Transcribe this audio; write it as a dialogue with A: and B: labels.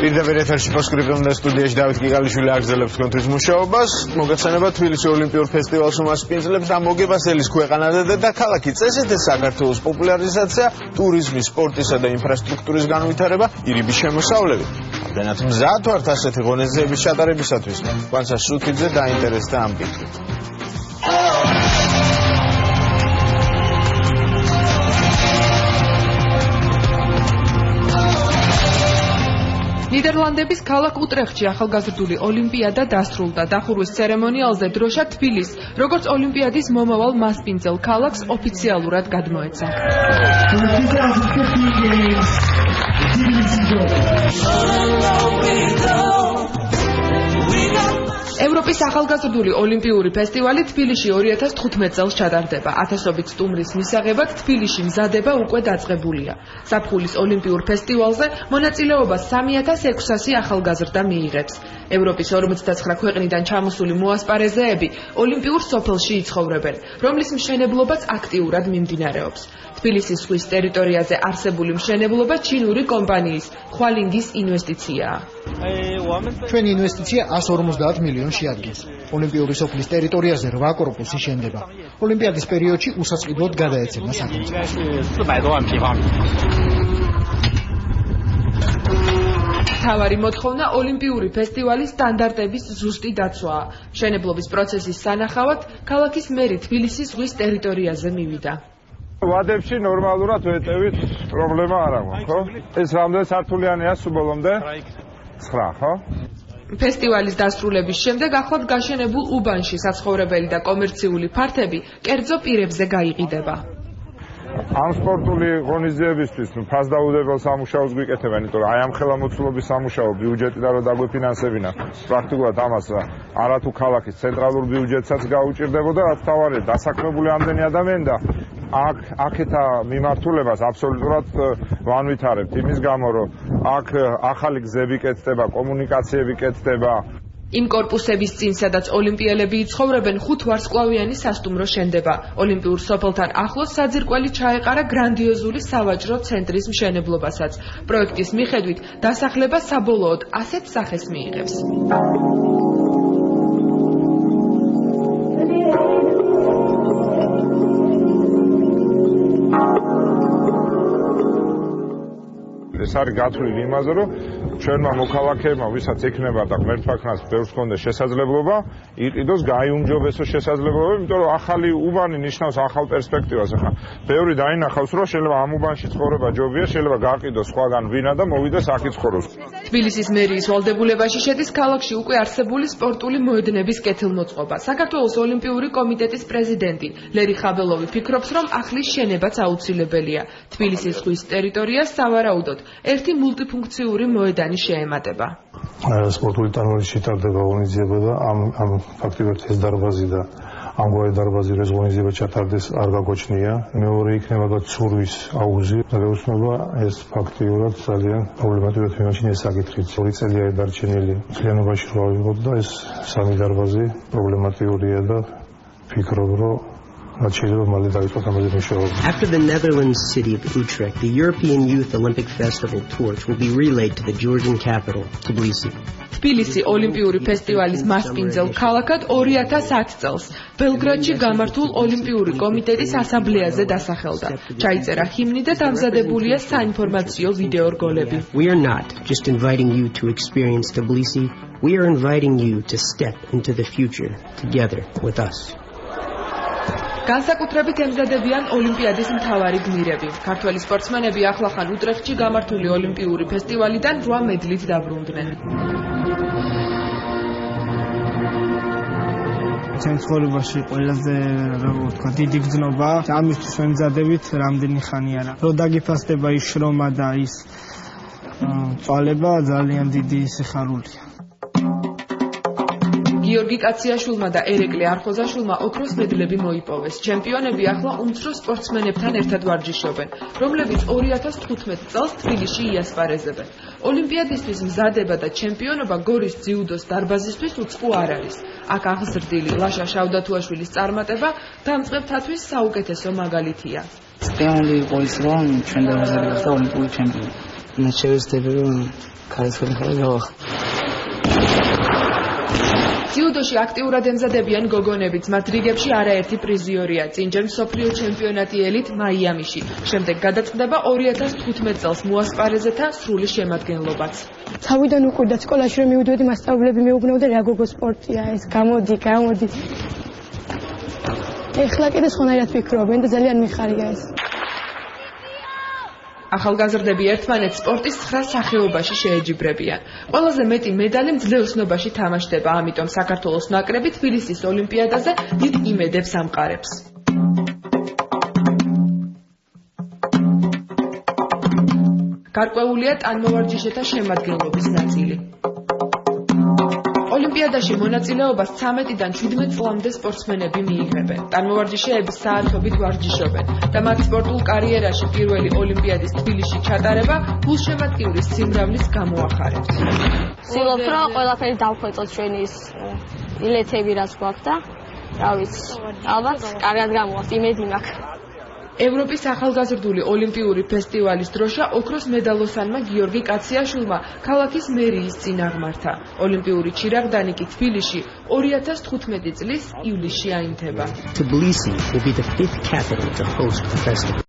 A: პირდაპირ ეთერში პოსტსკრიპტუმ და სტუდიაში დავით გიგალიშვილი აგრძელებს თქვენთვის მუშაობას. მოგესალმება თბილისის ოლიმპიურ ფესტივალს უმასპინძლებს და მოგებას ელის ქვეყანა და დედაქალაქი. წესით ეს საქართველოს პოპულარიზაცია, ტურიზმის, სპორტისა და ინფრასტრუქტურის განვითარება, ირიბის შემოსავლები. ამდენად მზად ვართ ასეთი ღონისძიების ჩატარებისათვის. კვანცა სუთიძე დაინტერესდა ამ კითხვით.
B: ნიდერლანდების ქალაქ უტრეხტში ახალგაზრდული ოლიმპიადა დასრულდა. დახურვის ცერემონიალზე დროშა თბილისს, როგორც ოლიმპიადის მომავალ მასპინძელ ქალაქს ოფიციალურად გადმოეცა. ევროპის ახალგაზრდული ოლიმპიური ფესტივალი თბილისში 2015 წელს ჩატარდება. ათასობით სტუმრის მისაღებად თბილისში მზადება უკვე დაწყებულია. ზაფხულის ოლიმპიურ ფესტივალზე მონაწილეობას 3600 ახალგაზრდა მიიღებს. ევროპის 59 ქვეყნიდან ჩამოსული მოასპარეზეები ოლიმპიურ სოფელში იცხოვრებენ, რომლის მშენებლობაც აქტიურად მიმდინარეობს. თბილისის ზღვის ტერიტორიაზე არსებული მშენებლობა ჩინური კომპანიის ხვალინგის ინვესტიციაა.
C: ჩვენი ინვესტიცია 150 მილიონს შეადგენს. ოლიმპიური სოფლის ტერიტორიაზე 8 კორპუსი შენდება. ოლიმპიადის პერიოდში უსაწყიდოდ გადაეცემა სახელმწიფო.
B: თავარი მოთხოვნა ოლიმპიური ფესტივალის სტანდარტების ზუსტი დაცვაა. მშენებლობის პროცესის სანახავად ქალაქის მერი თბილისის ზღვის ტერიტორიაზე მივიდა.
D: ვადებში ნორმალურად ვეტევით, პრობლემა არ აქვს, ხო? ეს რამდენი სართულიანია სუბოლომდე? 9, ხო?
B: ფესტივალის დასრულების შემდეგ ახლად გაშენებულ უბანში საცხოვრებელი და კომერციული ფართები კერძო პირებზე გაიყიდება.
D: ამ სპორტული ღონისძიებისთვის ფასდაუდებელ სამუშაოს გვიკეთებენ, იმიტომ რომ აი ამ ხელმოცულობის სამუშაო ბიუჯეტი და რო დაგვეფინანსებინა, პრაქტიკულად ამას არათუ ქალაქის ცენტრალურ ბიუჯეტსაც გაუჭირდებოდა, რაც თავარია დასაქმებული ამდენი ადამიანი და აქეთა მიმართულებას აბსოლუტურად ვანვითარებთ იმის გამო, რომ აქ ახალი გზები კეთდება, კომუნიკაციები კეთდება.
B: იმ კორპუსების წინ, სადაც ოლიმპიელები იცხოვრებენ, 5 ვარსკვლავიანი სასტუმრო შენდება. ოლიმპიურ სოფელთან ახლოს საძირკველი ჩაეყარა გრანდიოზული სავაჭრო ცენტრის მშენებლობასაც. პროექტის მიხედვით დასახლება საბოლოოდ ასეთ სახეს მიიღებს.
D: ეს არის გათვლილი იმაზე, რომ ჩვენმა მოქალაქეებმა, ვისაც ექნება და ღმერთთვაქნას ბევრს ჰქონდეს შესაძლებლობა, იყიდოს გაიუმჯობესოს შესაძლებლობა, იმიტომ რომ ახალი უბანი ნიშნავს ახალ პერსპექტივას. ახლა ბევრი დაინახავს, რომ შეიძლება ამ უბანში ცხოვრება ჯობია, შეიძლება გაყიდოს სხვაგან ვინა და მოვიდეს აქ იცხოვროს.
B: თბილისის მერიის ვალდებულებაში შედის ქალაქში უკვე არსებული სპორტული მოედნების კეთილმოწყობა. საქართველოს ოლიმპიური კომიტეტის პრეზიდენტი ლერი ხაბელოვი ფიქრობს, რომ ახლის შენებაც აუცილებელია. თბილისის ზღვის ტერიტორიას სავარაუდოდ ერთი მულტიფუნქციური მოედანი შეემატება.
E: სპორტული ტანვარში ტარდება ღონისძიება და ამ ფაქტობრივად ეს დარბაზი და ამგვარი დარბაზი ეს ღონისძიება ჩატარდეს არ გაგოჩნია. მეორე იქნება ცურვის აუზი. გაუცნობა ეს ფაქტობრივად ძალიან პრობლემატურად მიმაჩნია ეს საკითხიც. 2 წელია დარჩენილი მთლიანობაში რა ვიღოთ და ეს სამი დარბაზი პრობლემატურია და ფიქრობ რომ
F: After the Netherlands city of Utrecht, the European Youth Olympic Festival torch will be relayed to the Georgian capital, Tbilisi.
B: თბილისი ოლიმპიური ფესტივალის მასპინძელ ქალაქად 2010 წელს ბელგრადში გამართულ ოლიმპიური კომიტეტის ასამბლეაზე დასახელდა. ჩაიწერა ჰიმნი და დამზადებულია საინფორმაციო ვიდეო რგოლები.
F: We are not just inviting you to experience Tbilisi, we are inviting you to step into the future together with us.
B: განსაკუთრებით ემზადებიან ოლიმპიადის მთავარი გმირები. ქართველი სპორტსმენები ახლახან უტრეხტში გამართული ოლიმპიური ფესტივალიდან 8 მედლით დაბრუნდნენ.
G: ჩემ ცხოვრებაში ყველაზე დიდი გზნობა ამისთვის ვემზადებით რამდენი ხანი არა. რო დაგიფასდება ის შრომა და ის წვალება ძალიან დიდი სიხარულია.
B: გიორგი კაციაშვილმა და ერეკლე არხოზაშვილმა ოქროს მედლები მოიპოვეს. ჩემპიონები ახლა უმცროს სპორტსმენებთან ერთად ვარჯიშობენ, რომლებიც 2015 წელს თბილისში იასპარეზებენ. ოლიმპიადისთვის მზადება და ჩემპიონობა გორის ძიუდოს დარბაზისთვის უწყო არ არის. აქ აღზრდილი ლაშა შავდათუაშვილის წარმატება დამწყებთათვის საუკეთესო მაგალითია.
H: სტეონლი იყო ის რომ ჩვენ დავაზარდეთ ოლიმპიური ჩემპიონი. მე შევეცდები რომ
B: ძიუდოში აქტიურად ემზადებიან გოგონები, მათ რიგებში არაერთი პრიზიორია. წინჯერ მსოფლიო ჩემპიონატი ელით მაიამიში. შემდეგ გადაწყდება 2015 წელს მოასპარეზეთა სრული შემადგენლობაც.
H: თავიდან უკვე სკოლაში რომ მივიდოდი, მასწავლებლები მეუბნებოდნენ რა გოგო სპორტია ეს, გამოდი. ეხლა კიდე სხვანაირად ფიქრობენ და ძალიან მიხარია ეს.
B: ახალგაზრდები ერთმანეთს სპორტის 9 სახეობაში შეეჯიბრებიან. ყველაზე მეტი მედალი მძლეოსნობაში თამაშდება, ამიტომ საქართველოს ნაკრები თბილისის ოლიმპიადაზე დიდ იმედებს ამყარებს. გარკვეულია ტანმოვარჯიშეთა შემადგენლობის ნაწილი. ოლიმპიადაში მონაწილეობას 13-დან 17 წლამდე სპორტსმენები მიიღებენ. ტანმოვარჯიშეები საათობით ვარჯიშობენ და მათ სპორტულ კარიერაში პირველი ოლიმპიადის თბილისში ჩატარება გულშემატკივრის სიმრავლის გამოახარებს.
I: ვცდილობთ, რომ ყველაფერი დავხვეწოთ ჩვენი ბილეთები რაც გვაქვს და რა ვიცი, ალბათ კარგად გამოვა, იმედი მაქვს.
B: ევროპის ახალგაზრდული ოლიმპიური ფესტივალის დროშა ოქროს მედალოსანმა გიორგი კაციაშვილმა ქალაქის მერიის წინ აღმართა. ოლიმპიური ჩირაღდანი კი თბილისში 2015 წლის ივლისში აინთება.
F: Tbilisi will be the 5th capital to host the festival.